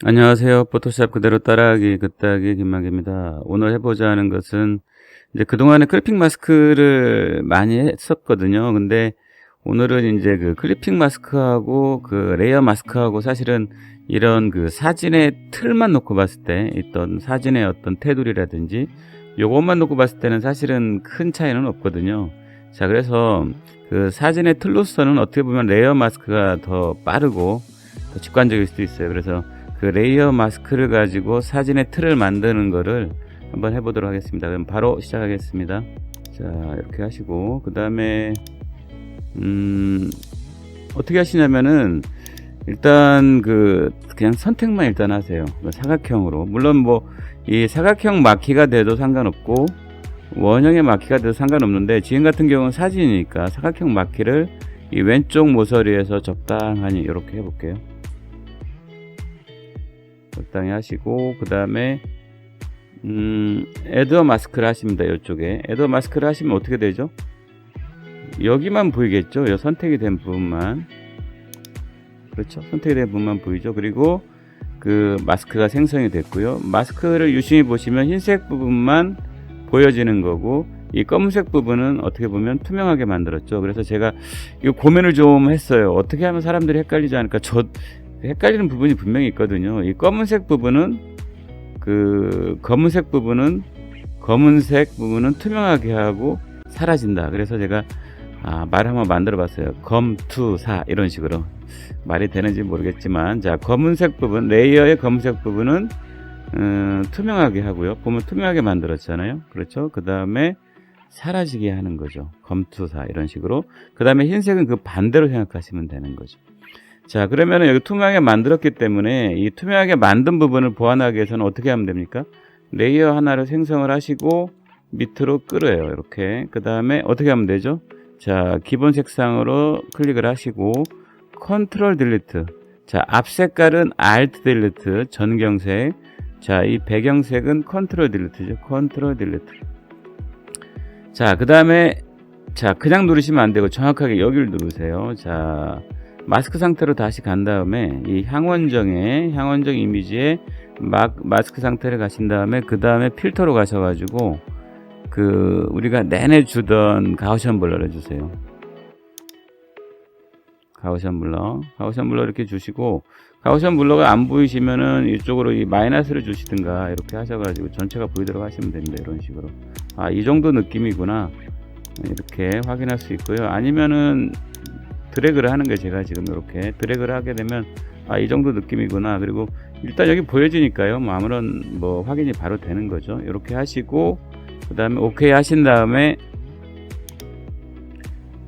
안녕하세요. 포토샵 그대로 따라하기 긋따기 김만기입니다. 오늘 해보자 하는 것은 이제 그동안에 클리핑 마스크를 많이 했었거든요. 근데 오늘은 이제 그 클리핑 마스크하고 그 레이어 마스크하고 사실은 이런 그 사진의 틀만 놓고 봤을 때 있던 사진의 어떤 테두리라든지 요것만 놓고 봤을 때는 사실은 큰 차이는 없거든요. 자, 그래서 그 사진의 틀로서는 어떻게 보면 레이어 마스크가 더 빠르고 더 직관적일 수도 있어요. 그래서 그 레이어 마스크를 가지고 사진의 틀을 만드는 거를 한번 해보도록 하겠습니다. 그럼 바로 시작하겠습니다. 자, 이렇게 하시고 그 다음에 어떻게 하시냐면은 일단 그냥 선택만 일단 하세요. 사각형으로. 물론 뭐 이 사각형 마키가 돼도 상관없고 원형의 마키가 돼도 상관없는데 지금 같은 경우는 사진이니까 사각형 마키를 이 왼쪽 모서리에서 적당하니 이렇게 해볼게요. 적당히 하시고 그 다음에 애드 마스크를 하십니다. 이쪽에 애드 마스크를 하시면 어떻게 되죠? 여기만 보이겠죠? 이 선택이 된 부분만, 그렇죠? 선택이 된 부분만 보이죠? 그리고 그 마스크가 생성이 됐고요. 마스크를 유심히 보시면 흰색 부분만 보여지는 거고 이 검은색 부분은 어떻게 보면 투명하게 만들었죠. 그래서 제가 이 고민을 좀 했어요. 어떻게 하면 사람들이 헷갈리지 않을까. 헷갈리는 부분이 분명히 있거든요. 이 검은색 부분은 검은색 부분은 투명하게 하고 사라진다. 그래서 제가 말 한번 만들어 봤어요. 검투사 이런 식으로 말이 되는지 모르겠지만, 자, 검은색 부분, 레이어의 검은색 부분은 투명하게 하고요. 보면 투명하게 만들었잖아요. 그렇죠? 그 다음에 사라지게 하는 거죠. 검투사 이런 식으로. 그 다음에 흰색은 그 반대로 생각하시면 되는 거죠. 자, 그러면은 여기 투명하게 만들었기 때문에 이 투명하게 만든 부분을 보완하기 위해서는 어떻게 하면 됩니까? 레이어 하나를 생성을 하시고 밑으로 끌어요. 이렇게. 그 다음에 어떻게 하면 되죠? 자, 기본 색상으로 클릭을 하시고 컨트롤 딜리트. 자, 앞 색깔은 알트 딜리트, 전경색. 자, 이 배경색은 컨트롤 딜리트죠. 컨트롤 딜리트. 자, 그 다음에 자, 그냥 누르시면 안 되고 정확하게 여기를 누르세요. 자, 마스크 상태로 다시 간 다음에 이 향원정 이미지에 마스크 상태를 가신 다음에 그 다음에 필터로 가셔가지고 우리가 내내 주던 가우션 블러를 주세요. 가우션 블러 이렇게 주시고, 가우션 블러가 안 보이시면은 이쪽으로 이 마이너스를 주시든가 이렇게 하셔가지고 전체가 보이도록 하시면 됩니다. 이런 식으로. 이 정도 느낌이구나 이렇게 확인할 수 있고요. 아니면은 드래그를 하는 게, 제가 지금 이렇게 드래그를 하게 되면 이 정도 느낌이구나. 그리고 일단 여기 보여지니까요. 뭐 아무런 확인이 바로 되는 거죠. 이렇게 하시고 그 다음에 오케이 하신 다음에,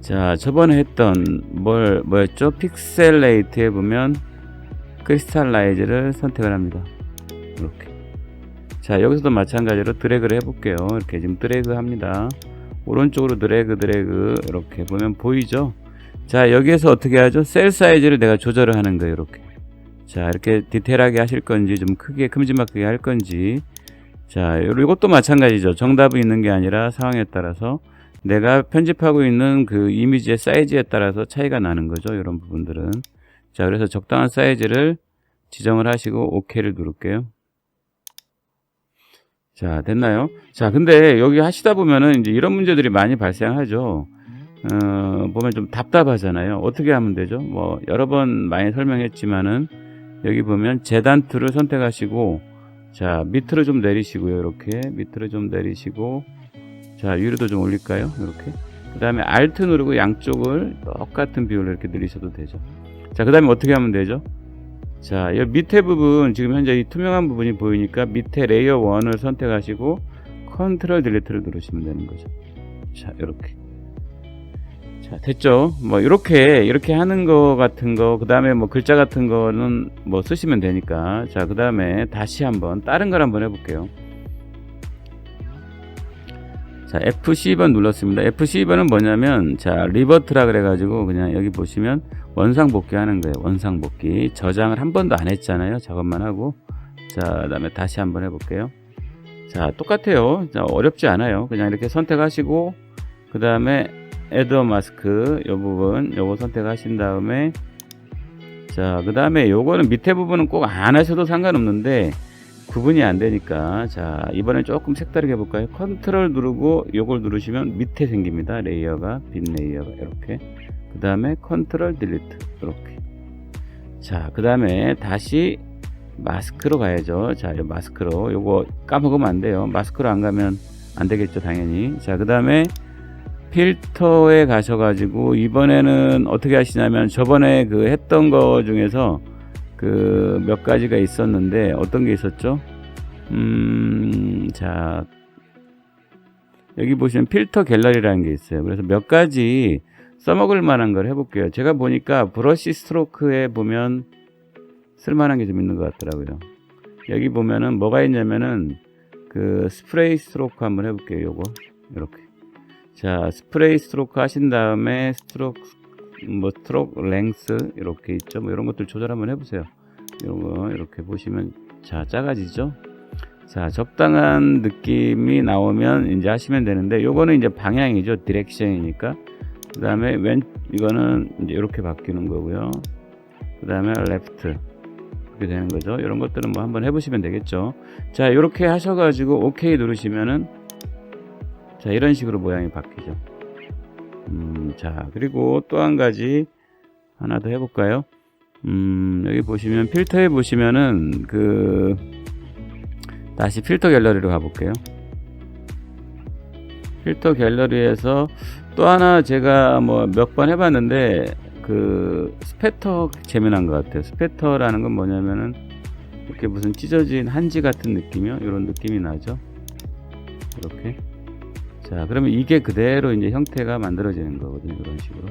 자, 저번에 했던 뭐였죠? 픽셀레이트에 보면 크리스탈라이즈를 선택을 합니다. 이렇게. 자, 여기서도 마찬가지로 드래그를 해볼게요. 이렇게 지금 드래그 합니다. 오른쪽으로 드래그 이렇게 보면 보이죠? 자, 여기에서 어떻게 하죠? 셀 사이즈를 내가 조절을 하는 거예요. 이렇게. 자, 이렇게 디테일하게 하실 건지 좀 크게 큼지막하게 할 건지. 자, 이것도 마찬가지죠. 정답이 있는 게 아니라 상황에 따라서 내가 편집하고 있는 그 이미지의 사이즈에 따라서 차이가 나는 거죠. 이런 부분들은. 자, 그래서 적당한 사이즈를 지정을 하시고 OK를 누를게요. 자, 됐나요? 자, 근데 여기 하시다 보면은 이제 이런 문제들이 많이 발생하죠. 보면 좀 답답하잖아요. 어떻게 하면 되죠? 여러 번 많이 설명했지만은 여기 보면 재단 툴을 선택하시고, 자, 밑으로 좀 내리시고요. 이렇게 밑으로 좀 내리시고, 자, 위로도 좀 올릴까요? 이렇게. 그 다음에 Alt 누르고 양쪽을 똑같은 비율로 이렇게 늘리셔도 되죠. 자, 그 다음에 어떻게 하면 되죠? 자, 이 밑에 부분, 지금 현재 이 투명한 부분이 보이니까 밑에 레이어 1을 선택하시고 컨트롤 딜리트를 누르시면 되는 거죠. 자, 이렇게. 자, 됐죠? 이렇게 하는 거 같은 거, 그 다음에 글자 같은 거는 쓰시면 되니까. 자, 그 다음에 다시 한번 다른 걸 한번 해볼게요. 자, F12번 눌렀습니다. F12번은 뭐냐면, 자, 리버트라 그래가지고 그냥 여기 보시면 원상복귀 하는 거예요. 원상복귀. 저장을 한 번도 안 했잖아요. 작업만 하고. 자, 그 다음에 다시 한번 해볼게요. 자, 똑같아요. 자, 어렵지 않아요. 그냥 이렇게 선택하시고, 그 다음에 애드 마스크 요 부분 요거 선택하신 다음에 자, 그 다음에 요거는 밑에 부분은 꼭 안 하셔도 상관없는데 구분이 안 되니까, 자, 이번엔 조금 색다르게 해볼까요? 컨트롤 누르고 요걸 누르시면 밑에 생깁니다. 레이어가, 빈 레이어가 이렇게. 그 다음에 컨트롤 딜리트 이렇게. 자, 그 다음에 다시 마스크로 가야죠. 자, 이 마스크로, 요거 까먹으면 안 돼요. 마스크로 안 가면 안 되겠죠, 당연히. 자, 그 다음에 필터에 가셔가지고 이번에는 어떻게 하시냐면, 저번에 그 했던 거 중에서 그 몇 가지가 있었는데 어떤 게 있었죠? 자, 여기 보시면 필터 갤러리라는 게 있어요. 그래서 몇 가지 써먹을 만한 걸 해볼게요. 제가 보니까 브러쉬 스트로크에 보면 쓸만한 게 좀 있는 것 같더라고요. 여기 보면은 뭐가 있냐면은 그 스프레이 스트로크 한번 해볼게요. 요거 이렇게. 자, 스프레이 스트로크 하신 다음에 스트로크 랭스 이렇게 있죠. 뭐 이런 것들 조절 한번 해보세요. 이런 거 이렇게 보시면, 자, 작아지죠. 자, 적당한 느낌이 나오면 이제 하시면 되는데, 요거는 이제 방향이죠. 디렉션이니까. 그 다음에 이거는 이제 이렇게 바뀌는 거고요. 그 다음에 레프트 이렇게 되는 거죠. 이런 것들은 뭐 한번 해보시면 되겠죠. 자, 이렇게 하셔가지고 오케이 누르시면은, 자, 이런 식으로 모양이 바뀌죠. 자, 그리고 또 한 가지 하나 더 해볼까요? 여기 보시면 필터에 보시면은 다시 필터 갤러리로 가볼게요. 필터 갤러리에서 또 하나 제가 뭐 몇 번 해봤는데 그 스패터 재미난 것 같아요. 스패터라는 건 뭐냐면은 이렇게 무슨 찢어진 한지 같은 느낌이요. 이런 느낌이 나죠. 이렇게. 자, 그러면 이게 그대로 이제 형태가 만들어지는 거거든요. 이런 식으로.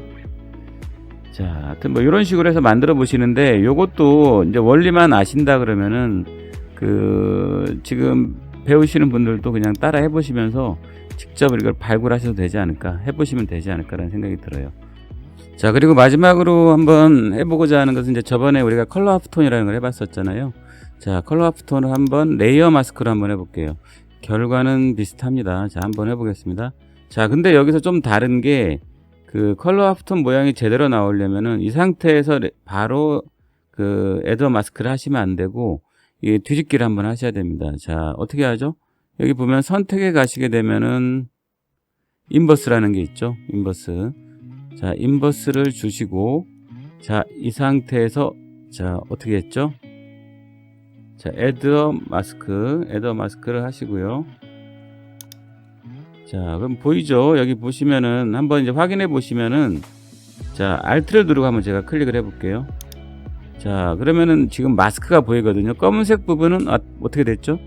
자, 하여튼 뭐 이런 식으로 해서 만들어 보시는데, 요것도 이제 원리만 아신다 그러면은 지금 배우시는 분들도 그냥 따라 해보시면서 직접 이걸 발굴하셔도 되지 않을까, 해보시면 되지 않을까라는 생각이 들어요. 자, 그리고 마지막으로 한번 해보고자 하는 것은, 이제 저번에 우리가 컬러 하프톤이라는 걸 해봤었잖아요. 자, 컬러 하프톤을 한번 레이어 마스크로 한번 해볼게요. 결과는 비슷합니다. 자, 한번 해보겠습니다. 자, 근데 여기서 좀 다른 게, 그 컬러 하프톤 모양이 제대로 나오려면은 이 상태에서 바로 그 에더 마스크를 하시면 안 되고, 이 뒤집기를 한번 하셔야 됩니다. 자, 어떻게 하죠? 여기 보면 선택에 가시게 되면은 인버스라는 게 있죠. 인버스. 자, 인버스를 주시고, 자, 이 상태에서, 자, 어떻게 했죠? 자, 에더 마스크를 하시고요. 자, 그럼 보이죠? 여기 보시면은 한번 이제 확인해 보시면은, 자, Alt를 누르고 한번 제가 클릭을 해 볼게요. 자, 그러면은 지금 마스크가 보이거든요. 검은색 부분은 어떻게 됐죠?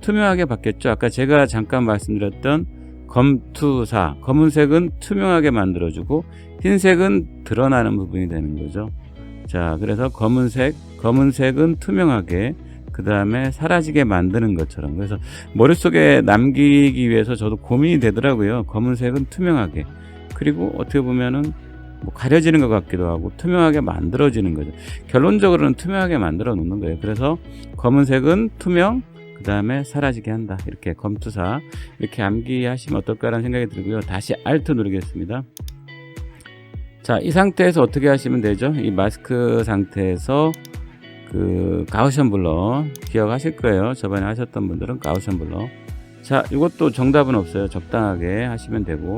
투명하게 바뀌었죠. 아까 제가 잠깐 말씀드렸던 검투사, 검은색은 투명하게 만들어주고 흰색은 드러나는 부분이 되는 거죠. 자, 그래서 검은색은 투명하게, 그 다음에 사라지게 만드는 것처럼. 그래서 머릿속에 남기기 위해서 저도 고민이 되더라고요. 검은색은 투명하게, 그리고 어떻게 보면은 뭐 가려지는 것 같기도 하고 투명하게 만들어지는 거죠. 결론적으로는 투명하게 만들어 놓는 거예요. 그래서 검은색은 투명, 그 다음에 사라지게 한다. 이렇게 검투사 이렇게 암기하시면 어떨까라는 생각이 들고요. 다시 Alt 누르겠습니다. 자, 이 상태에서 어떻게 하시면 되죠? 이 마스크 상태에서 그 가우션 블러 기억하실 거예요. 저번에 하셨던 분들은 가우션 블러. 자, 이것도 정답은 없어요. 적당하게 하시면 되고,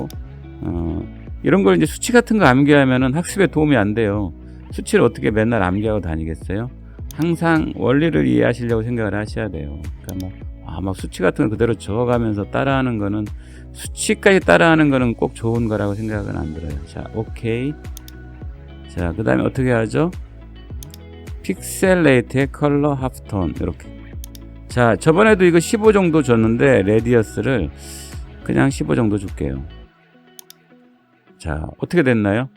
이런 걸 이제 수치 같은 거 암기하면은 학습에 도움이 안 돼요. 수치를 어떻게 맨날 암기하고 다니겠어요? 항상 원리를 이해하시려고 생각을 하셔야 돼요. 그러니까 막 수치 같은 거 그대로 적어가면서 따라하는 거는, 수치까지 따라하는 거는 꼭 좋은 거라고 생각은 안 들어요. 자, 오케이. 자, 그 다음에 어떻게 하죠? 픽셀레이트의 컬러 하프톤 이렇게. 자, 저번에도 이거 15 정도 줬는데 레디어스를 그냥 15 정도 줄게요. 자, 어떻게 됐나요?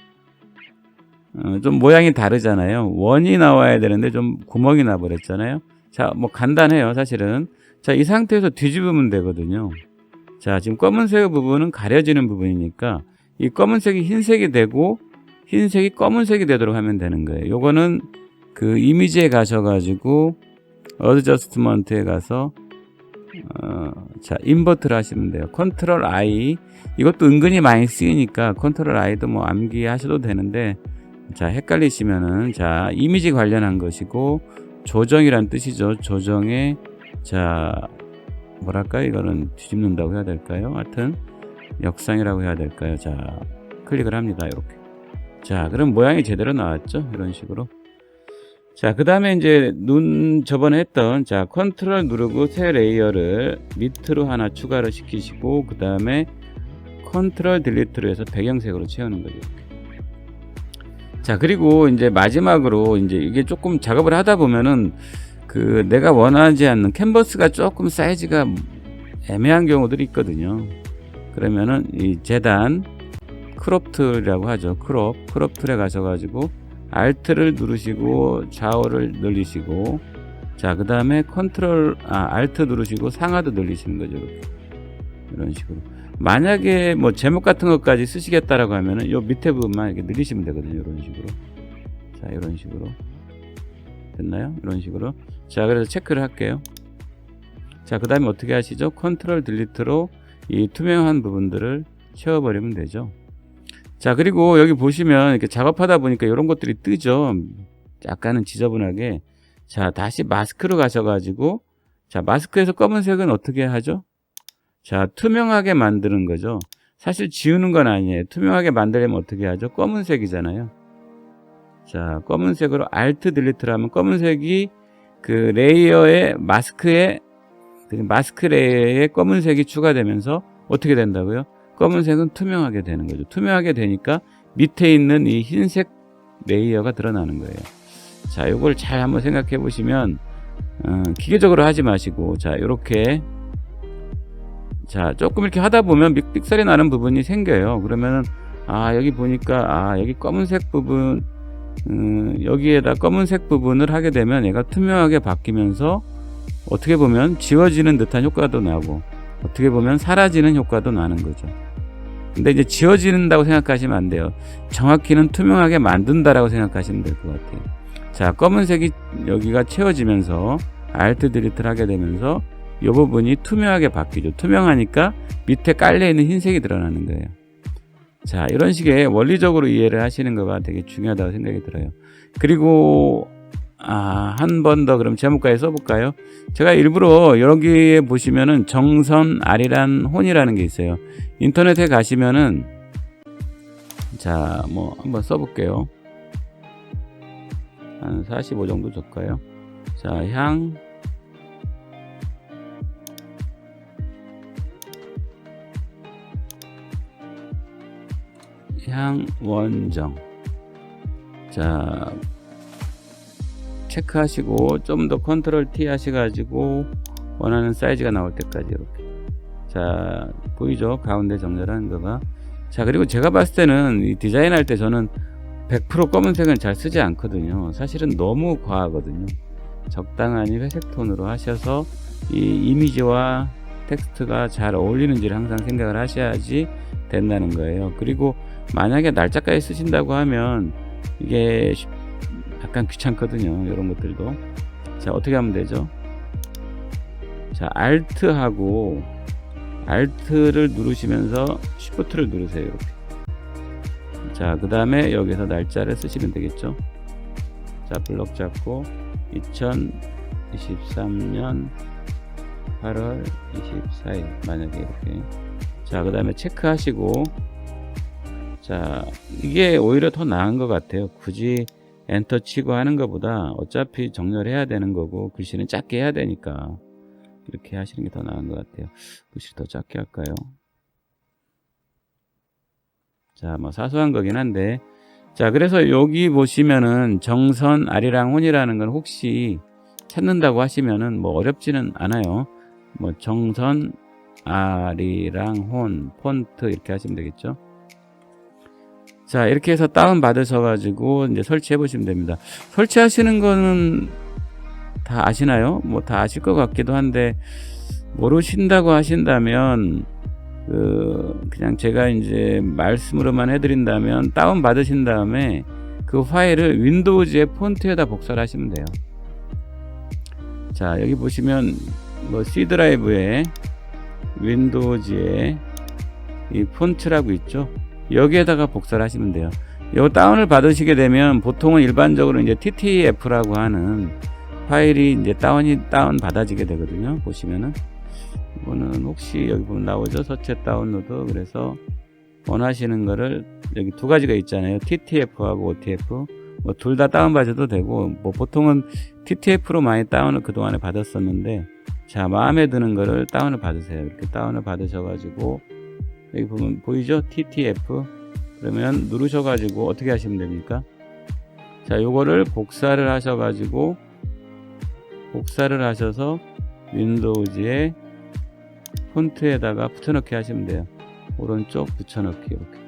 좀 모양이 다르잖아요. 원이 나와야 되는데 좀 구멍이 나 버렸잖아요. 자, 뭐 간단해요, 사실은. 자, 이 상태에서 뒤집으면 되거든요. 자, 지금 검은색 부분은 가려지는 부분이니까 이 검은색이 흰색이 되고 흰색이 검은색이 되도록 하면 되는 거예요. 요거는 그 이미지에 가셔가지고 어드저스트먼트에 가서 자, 인버트를 하시면 돼요. 컨트롤 I, 이것도 은근히 많이 쓰이니까 컨트롤 I도 뭐 암기하셔도 되는데, 자, 헷갈리시면은, 자, 이미지 관련한 것이고, 조정이란 뜻이죠. 조정에, 자, 뭐랄까요? 이거는 뒤집는다고 해야 될까요? 하여튼, 역상이라고 해야 될까요? 자, 클릭을 합니다. 이렇게. 자, 그럼 모양이 제대로 나왔죠? 이런 식으로. 자, 그 다음에 이제 저번에 했던, 자, 컨트롤 누르고 새 레이어를 밑으로 하나 추가를 시키시고, 그 다음에 컨트롤 딜리트로 해서 배경색으로 채우는 거죠. 이렇게. 자, 그리고 이제 마지막으로 이제 이게 조금 작업을 하다 보면은 그 내가 원하지 않는 캔버스가 조금 사이즈가 애매한 경우들이 있거든요. 그러면은 이 재단 크롭 툴이라고 하죠. 크롭 툴에 가셔가지고 Alt를 누르시고 좌우를 늘리시고, 자, 그 다음에 Alt 누르시고 상하도 늘리시는 거죠. 이렇게. 이런 식으로. 만약에 뭐 제목 같은 것까지 쓰시겠다라고 하면은 요 밑에 부분만 이렇게 늘리시면 되거든요. 이런 식으로. 자, 이런 식으로. 됐나요? 이런 식으로. 자, 그래서 체크를 할게요. 자, 그 다음에 어떻게 하시죠? 컨트롤 딜리트로 이 투명한 부분들을 채워버리면 되죠. 자, 그리고 여기 보시면 이렇게 작업하다 보니까 이런 것들이 뜨죠. 약간은 지저분하게. 자, 다시 마스크로 가셔가지고, 자, 마스크에서 검은색은 어떻게 하죠? 자, 투명하게 만드는 거죠. 사실 지우는 건 아니에요. 투명하게 만들려면 어떻게 하죠? 검은색이잖아요. 자, 검은색으로 Alt 딜리트를 하면 검은색이 그 레이어의 마스크 레이어에 검은색이 추가되면서 어떻게 된다고요? 검은색은 투명하게 되는 거죠. 투명하게 되니까 밑에 있는 이 흰색 레이어가 드러나는 거예요. 자, 요걸 잘 한번 생각해 보시면, 기계적으로 하지 마시고, 자, 요렇게, 자, 조금 이렇게 하다 보면 삑삑소리 나는 부분이 생겨요. 그러면은, 여기 보니까, 여기 검은색 부분, 여기에다 검은색 부분을 하게 되면 얘가 투명하게 바뀌면서 어떻게 보면 지워지는 듯한 효과도 나고, 어떻게 보면 사라지는 효과도 나는 거죠. 근데 이제 지워진다고 생각하시면 안 돼요. 정확히는 투명하게 만든다라고 생각하시면 될 것 같아요. 자, 검은색이 여기가 채워지면서 Alt 딜리트를 하게 되면서 이 부분이 투명하게 바뀌죠. 투명하니까 밑에 깔려있는 흰색이 드러나는 거예요. 자, 이런 식의 원리적으로 이해를 하시는 거가 되게 중요하다고 생각이 들어요. 그리고 한 번 더 그럼 제목까지 써볼까요? 제가 일부러 여기에 보시면은 정선, 아리란, 혼이라는 게 있어요. 인터넷에 가시면은, 자, 뭐 한번 써볼게요. 한 45 정도 줄까요? 자, 향원정. 자, 체크하시고 좀 더 컨트롤 T 하셔가지고 원하는 사이즈가 나올 때까지 이렇게. 자, 보이죠? 가운데 정렬하는 거가. 자, 그리고 제가 봤을 때는 이 디자인할 때 저는 100% 검은색은 잘 쓰지 않거든요. 사실은 너무 과하거든요. 적당한 회색 톤으로 하셔서 이 이미지와 텍스트가 잘 어울리는지를 항상 생각을 하셔야지 된다는 거예요. 그리고 만약에 날짜까지 쓰신다고 하면 이게 약간 귀찮거든요. 이런 것들도. 자, 어떻게 하면 되죠? 자, Alt를 누르시면서 Shift를 누르세요. 이렇게. 자, 그 다음에 여기서 날짜를 쓰시면 되겠죠. 자, 블럭 잡고 2023년 8월 24일 만약에 이렇게. 자, 그 다음에 체크하시고, 자, 이게 오히려 더 나은 것 같아요. 굳이 엔터 치고 하는 것보다 어차피 정렬해야 되는 거고 글씨는 작게 해야 되니까 이렇게 하시는 게 더 나은 것 같아요. 글씨 더 작게 할까요? 자, 뭐 사소한 거긴 한데, 자, 그래서 여기 보시면은 정선, 아리랑, 혼이라는 건 혹시 찾는다고 하시면은 뭐 어렵지는 않아요. 뭐 정선, 아리랑, 혼, 폰트 이렇게 하시면 되겠죠. 자, 이렇게 해서 다운 받으셔가지고 이제 설치해 보시면 됩니다. 설치하시는 거는 다 아시나요? 뭐 다 아실 것 같기도 한데, 모르신다고 하신다면 그냥 제가 이제 말씀으로만 해드린다면 다운 받으신 다음에 그 파일을 윈도우즈의 폰트에다 복사를 하시면 돼요. 자, 여기 보시면 뭐 C 드라이브에 윈도우즈에 이 폰트라고 있죠. 여기에다가 복사를 하시면 돼요. 요 다운을 받으시게 되면 보통은 일반적으로 이제 TTF라고 하는 파일이 이제 다운 받아지게 되거든요. 보시면은 이거는 혹시 여기 보면 나오죠. 서체 다운로드. 그래서 원하시는 거를 여기 두 가지가 있잖아요. TTF하고 OTF. 뭐 둘 다 다운 받아도 되고, 뭐 보통은 TTF로 많이 다운을 그동안에 받았었는데, 자, 마음에 드는 거를 다운을 받으세요. 이렇게 다운을 받으셔가지고 여기 보면 보이죠? TTF. 그러면 누르셔가지고 어떻게 하시면 됩니까? 자, 요거를 복사를 하셔서 윈도우즈에 폰트에다가 붙여넣기 하시면 돼요. 오른쪽 붙여넣기 이렇게.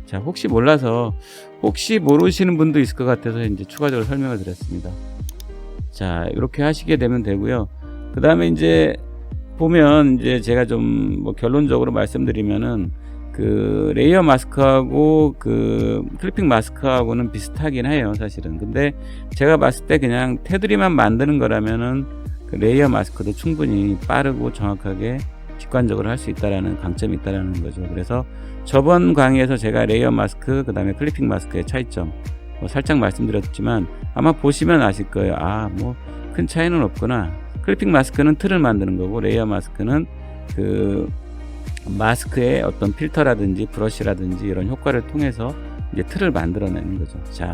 자, 혹시 모르시는 분도 있을 것 같아서 이제 추가적으로 설명을 드렸습니다. 자, 이렇게 하시게 되면 되고요. 그 다음에 이제 보면 이제 제가 좀 뭐 결론적으로 말씀드리면은 그 레이어 마스크하고 그 클리핑 마스크하고는 비슷하긴 해요, 사실은. 근데 제가 봤을 때 그냥 테두리만 만드는 거라면은 그 레이어 마스크도 충분히 빠르고 정확하게 직관적으로 할 수 있다라는 강점이 있다라는 거죠. 그래서 저번 강의에서 제가 레이어 마스크 그 다음에 클리핑 마스크의 차이점 뭐 살짝 말씀드렸지만 아마 보시면 아실 거예요. 아, 뭐 큰 차이는 없구나. 클리핑 마스크는 틀을 만드는 거고, 레이어 마스크는 그 마스크의 어떤 필터라든지 브러쉬라든지 이런 효과를 통해서 이제 틀을 만들어내는 거죠. 자,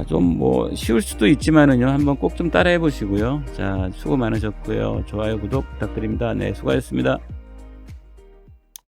좀 뭐 쉬울 수도 있지만은요, 한번 꼭 좀 따라해 보시고요. 자, 수고 많으셨고요. 좋아요, 구독 부탁드립니다. 네, 수고하셨습니다.